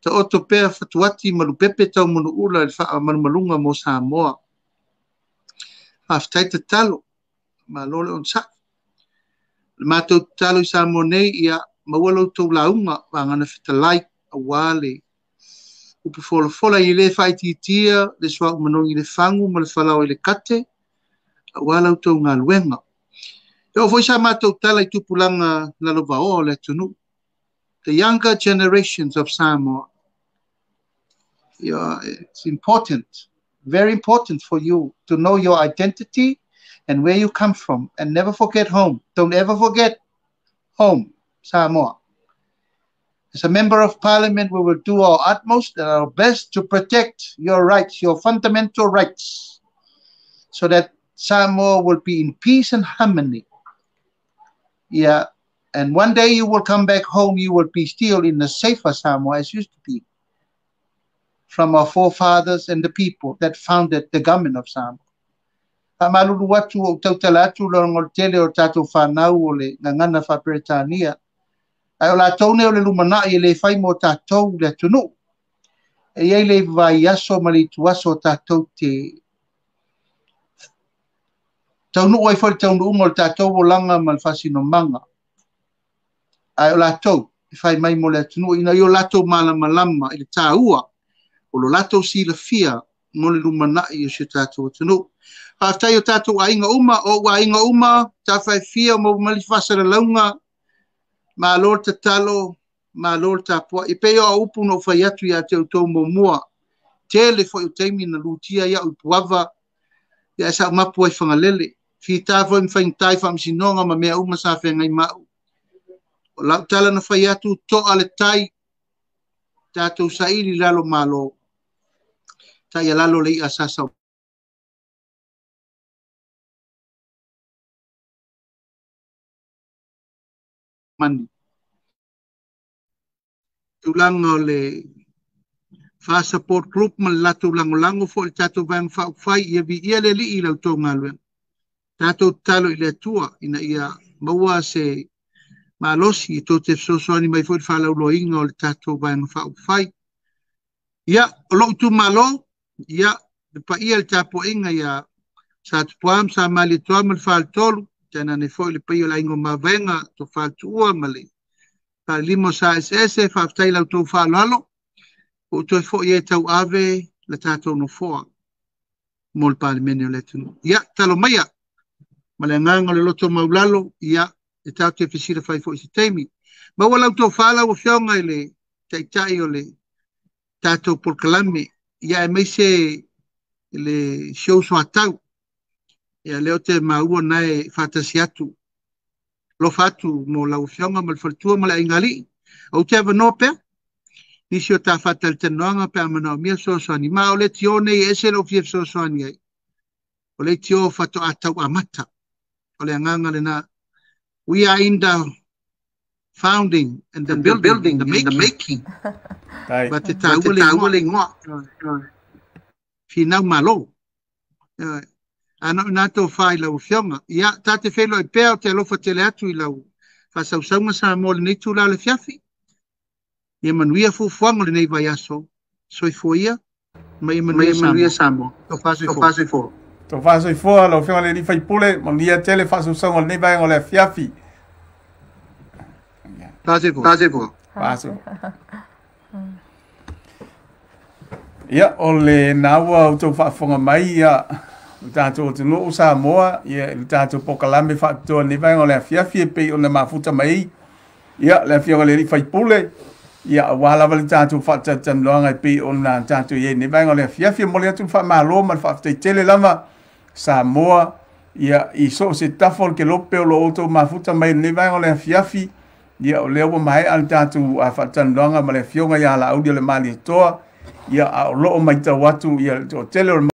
S2: ta oto pēr whatuati ma lupepe tau munu ula le wha malunga mo Samoa. Whaaftai te talo ma lole on sa. Le mātou talo i Samoa nei ia mawalo tau launga wangana whitalai a wale. Upu fola i le whaititia le swa umanongi le whangu ma le whalau i le kate a walau tau ngā luenga. Eo foi sa mātou tala i tupulanga lalowa o le tunu. The younger generations of Samoa. It's important, very important for you to know your identity and where you come from, and never forget home. Don't ever forget home, Samoa. As a member of parliament, we will do our utmost and our best to protect your rights, your fundamental rights, so that Samoa will be in peace and harmony. Yeah, and one day you will come back home, you will be still in a safer Samoa as used to be, from our forefathers and the people that founded the government of Samoa. Malulu watu o tautalatu lorongol tele o tatou whanau o le ngangana whaperetania. Ai o la tone o le lumana i le whai mo tatou le tunu. E iei le vai aso mali tuaso tatou te taunu oi fo taunu umol tatou o langa mal fasino manga. Ai o la tau i whai mai mo le tunu ina i o latou malama i le tāua o lo latou si la fia mo le lumana i o se tatou tunu. Whaatai o tātou ainga uma o ainga uma ta whai fia mo mali whasara launga ma lor te talo, ma lor ta pua. I peo a upu no whai atu i a te utou mo mua. Tele fo i teimi na lutia ia u puava. Ia sa mapu ai whangalele. Fi tā fo i mwhaintai whamsinonga ma mea uma sa whengai mau. O lau tala na whai atu to ale tai. Tātou sa ili lalo malo. Ta ia lalo lei asasa mani. Tulanga le fa support group man lato lango fo il tato vang fa fai ia vi ia le li ila to ngalwen. Tato talo ile tua ina ia maua se malosi to te so ani mai fo fa la lo inga o tato vang fa fai. Ia lo tu malo ia pa ia il tapo inga ia sa tuam sa mali tuam fa tolu tena ne fo le pio la ingo mavenga to fa tua mali. Pa limo sa SS fa ftai la to fa lalo. O to fo ye tau ave la tato no fo. Mol parlemento le tunu. Ia talo maya. Malenganga le loto maulalo ia e tau te fisira fai fo isitemi. Ma wala to fa la o fionga ile tai o le tato por kalame. Ia e me se le show so atau. Ia leo te maua nai fatasiatu. Lo fatu mo la ufionga mal faltua mal ingali o te ava no pe nisi o ta fatal te noanga pe amana mia so ani ma o le tio nei ese lo fief so ani ai o le tio fatu atau amata o le nganga le na we are in the founding and the building the making but the willing final malo ano nato fai la ufionga ia tate felo e peo te alofa tele atu i lau fasausaunga sa mo le nei tula le fiafi ia manuia fufuanga le nei vai aso soi fuia ma ia manuia samo to faso i fo
S1: la ufionga le ni fai pule manuia tele fasausaunga le nei vai o le fiafi faso ia o le naua o tau whaafonga mai ia Tato te no Samoa ia tato pokalame fa to ni vai ole fiafi pe ona mafuta mai ia le fionga le fai pule ia wala wale tātou whātatan loanga pi o nā tātou ie ne vainga le fiafia mo le atu wha malo ma wha tele lama Samoa ia i so se tafol ke lope o lo auto mafuta mai ne vainga le fiafi ia o leo mai al tātou a whātatan loanga ma le fionga ia la audia le mali toa ia o loo mai tau atu ia o tele o